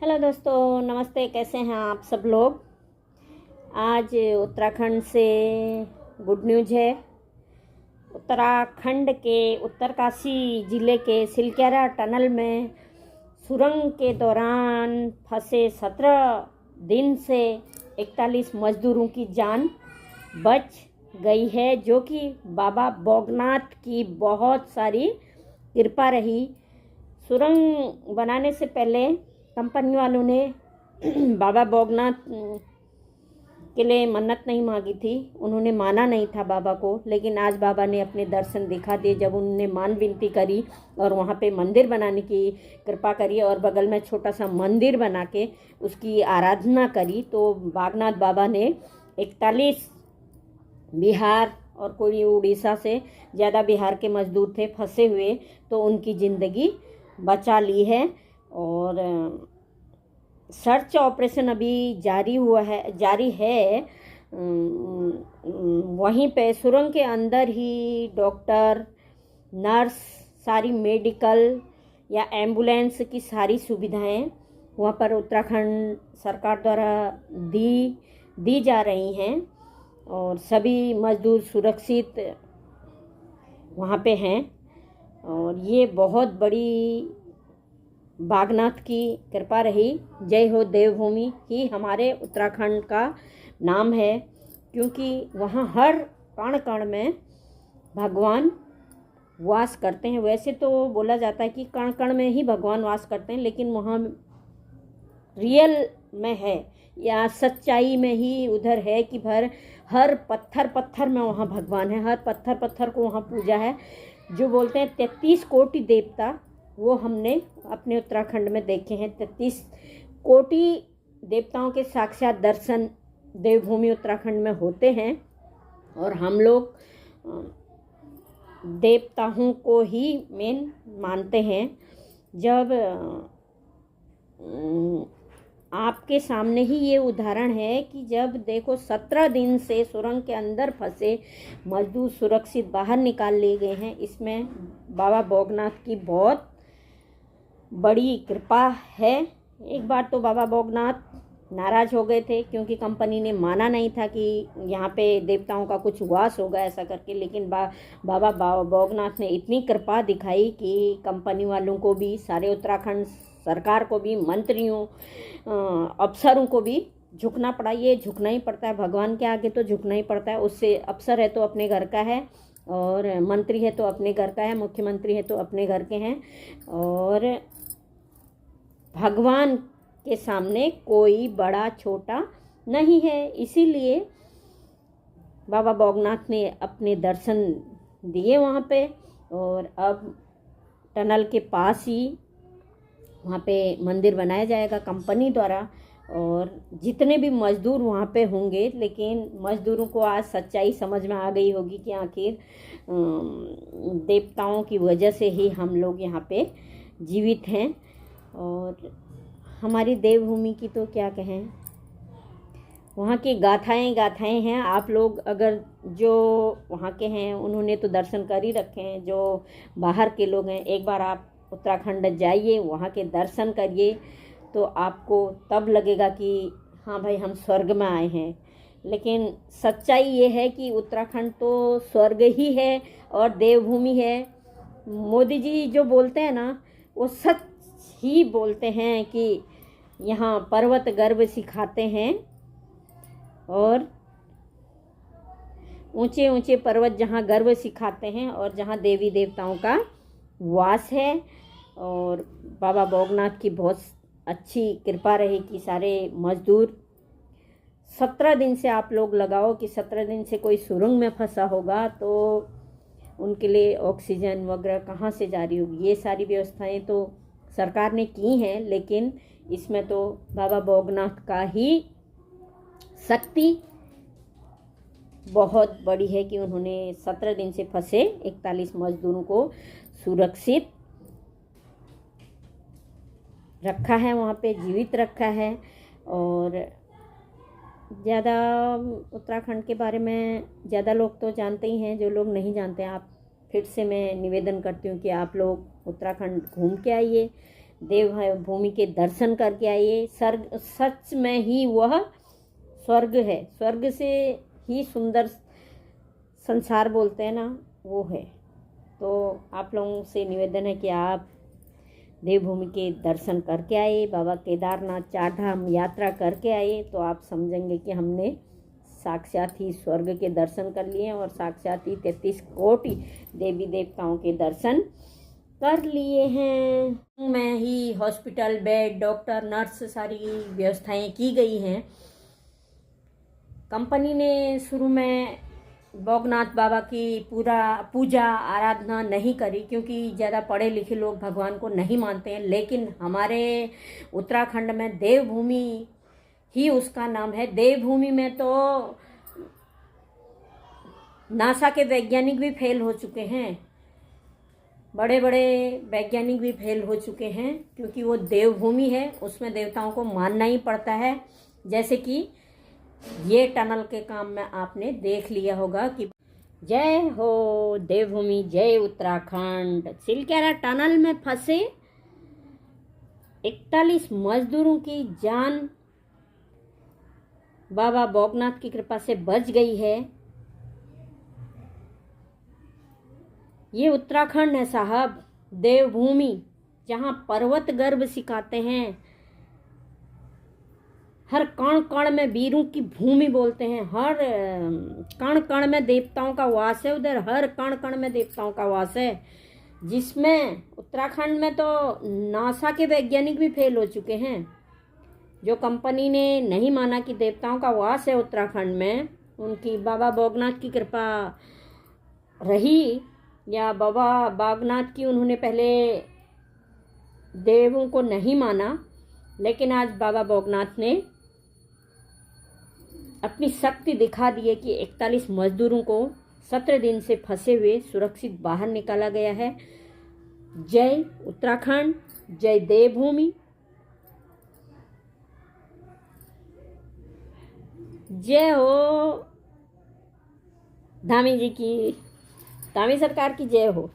Hello दोस्तों, नमस्ते। कैसे हैं आप सब लोग। आज उत्तराखंड से गुड न्यूज़ है। उत्तराखंड के उत्तरकाशी ज़िले के सिलक्यारा टनल में सुरंग के दौरान फंसे 17 दिन से 41 मजदूरों की जान बच गई है, जो कि बाबा बौगनाथ की बहुत सारी कृपा रही। सुरंग बनाने से पहले कंपनी वालों ने बाबा बौगनाथ के लिए मन्नत नहीं मांगी थी। उन्होंने माना नहीं था बाबा को, लेकिन आज बाबा ने अपने दर्शन दिखा दिए जब उन्होंने मान विनती करी और वहाँ पे मंदिर बनाने की कृपा करी और बगल में छोटा सा मंदिर बना के उसकी आराधना करी। तो बागनाथ बाबा ने 41 बिहार और कोई उड़ीसा से ज़्यादा बिहार के मजदूर थे फंसे हुए, तो उनकी ज़िंदगी बचा ली है। और सर्च ऑपरेशन अभी जारी है। वहीं पे सुरंग के अंदर ही डॉक्टर, नर्स, सारी मेडिकल या एम्बुलेंस की सारी सुविधाएं वहाँ पर उत्तराखंड सरकार द्वारा दी जा रही हैं और सभी मजदूर सुरक्षित वहाँ पे हैं। और ये बहुत बड़ी बागनाथ की कृपा रही। जय हो देवभूमि ही हमारे उत्तराखंड का नाम है, क्योंकि वहाँ हर कण कण में भगवान वास करते हैं। वैसे तो बोला जाता है कि कण कण में ही भगवान वास करते हैं, लेकिन वहाँ रियल में है या सच्चाई में ही उधर है कि हर पत्थर पत्थर में वहाँ भगवान है। हर पत्थर पत्थर को वहाँ पूजा है। जो बोलते हैं 33 कोटि देवता, वो हमने अपने उत्तराखंड में देखे हैं। 33 कोटि देवताओं के साक्षात दर्शन देवभूमि उत्तराखंड में होते हैं। और हम लोग देवताओं को ही मेन मानते हैं। जब आपके सामने ही ये उदाहरण है कि जब देखो 17 दिन से सुरंग के अंदर फंसे मजदूर सुरक्षित बाहर निकाल लिए गए हैं। इसमें बाबा बौगनाथ की बहुत बड़ी कृपा है। एक बार तो बाबा बौगनाथ नाराज़ हो गए थे, क्योंकि कंपनी ने माना नहीं था कि यहाँ पे देवताओं का कुछ वास होगा ऐसा करके। लेकिन बाबा बौगनाथ ने इतनी कृपा दिखाई कि कंपनी वालों को भी, सारे उत्तराखंड सरकार को भी, मंत्रियों, अफसरों को भी झुकना पड़ा। ये झुकना ही पड़ता है भगवान के आगे, तो झुकना ही पड़ता है। उससे अफसर है तो अपने घर का है, और मंत्री है तो अपने घर का है, मुख्यमंत्री है तो अपने घर के हैं। और भगवान के सामने कोई बड़ा छोटा नहीं है। इसीलिए बाबा बौगनाथ ने अपने दर्शन दिए वहाँ पे। और अब टनल के पास ही वहाँ पे मंदिर बनाया जाएगा कंपनी द्वारा। और जितने भी मजदूर वहाँ पे होंगे, लेकिन मजदूरों को आज सच्चाई समझ में आ गई होगी कि आखिर देवताओं की वजह से ही हम लोग यहाँ पे जीवित हैं। और हमारी देवभूमि की तो क्या कहें, वहाँ की गाथाएं हैं। आप लोग अगर जो वहाँ के हैं उन्होंने तो दर्शन कर ही रखे हैं। जो बाहर के लोग हैं, एक बार आप उत्तराखंड जाइए, वहाँ के दर्शन करिए, तो आपको तब लगेगा कि हाँ भाई, हम स्वर्ग में आए हैं। लेकिन सच्चाई ये है कि उत्तराखंड तो स्वर्ग ही है और देवभूमि है। मोदी जी जो बोलते हैं ना, वो सच ही बोलते हैं कि यहाँ पर्वत गर्व सिखाते हैं। और ऊंचे ऊंचे पर्वत जहाँ गर्व सिखाते हैं और जहाँ देवी देवताओं का वास है। और बाबा बौगनाथ की बहुत अच्छी कृपा रही कि सारे मजदूर 17 दिन से, आप लोग लगाओ कि 17 दिन से कोई सुरंग में फंसा होगा तो उनके लिए ऑक्सीजन वगैरह कहाँ से जारी होगी। ये सारी व्यवस्थाएं तो सरकार ने की हैं, लेकिन इसमें तो बाबा बौगनाथ का ही शक्ति बहुत बड़ी है कि उन्होंने 17 दिन से फंसे 41 मजदूरों को सुरक्षित रखा है, वहाँ पे जीवित रखा है। और ज़्यादा उत्तराखंड के बारे में ज़्यादा लोग तो जानते ही हैं। जो लोग नहीं जानते, आप फिर से मैं निवेदन करती हूँ कि आप लोग उत्तराखंड घूम के आइए, देवभूमि के दर्शन करके आइए। स्वर्ग सच में ही वह स्वर्ग है, स्वर्ग से ही सुंदर संसार बोलते हैं ना, वो है। तो आप लोगों से निवेदन है कि आप देवभूमि के दर्शन करके आए, बाबा केदारनाथ चारधाम यात्रा करके आए, तो आप समझेंगे कि हमने साक्षात ही स्वर्ग के दर्शन कर लिए और साक्षात ही 33 कोटि देवी देवताओं के दर्शन कर लिए हैं। में ही हॉस्पिटल, बेड, डॉक्टर, नर्स सारी व्यवस्थाएं की गई हैं। कंपनी ने शुरू में बौगनाथ बाबा की पूजा आराधना नहीं करी, क्योंकि ज़्यादा पढ़े लिखे लोग भगवान को नहीं मानते हैं। लेकिन हमारे उत्तराखंड में देवभूमि ही उसका नाम है। देवभूमि में तो नासा के वैज्ञानिक भी फेल हो चुके हैं, बड़े बड़े वैज्ञानिक भी फेल हो चुके हैं, क्योंकि वो देवभूमि है, उसमें देवताओं को मानना ही पड़ता है। जैसे कि ये टनल के काम में आपने देख लिया होगा कि जय हो देवभूमि, जय उत्तराखंड। चिलक्यारा टनल में फंसे 41 मजदूरों की जान बाबा बौगनाथ की कृपा से बच गई है। ये उत्तराखंड है साहब, देवभूमि, जहाँ पर्वत गर्भ सिखाते हैं। हर कण कण में वीरों की भूमि बोलते हैं। हर कण कण में देवताओं का वास है, उधर हर कण कण में देवताओं का वास है। जिसमें उत्तराखंड में तो नासा के वैज्ञानिक भी फेल हो चुके हैं। जो कंपनी ने नहीं माना कि देवताओं का वास है उत्तराखंड में, उनकी बाबा बौगनाथ की कृपा रही, या बाबा बागनाथ की उन्होंने पहले देवों को नहीं माना, लेकिन आज बाबा बौगनाथ ने अपनी शक्ति दिखा दी है कि 41 मजदूरों को 17 दिन से फंसे हुए सुरक्षित बाहर निकाला गया है। जय उत्तराखंड, जय देवभूमि, जय हो धामी जी की, धामी सरकार की जय हो।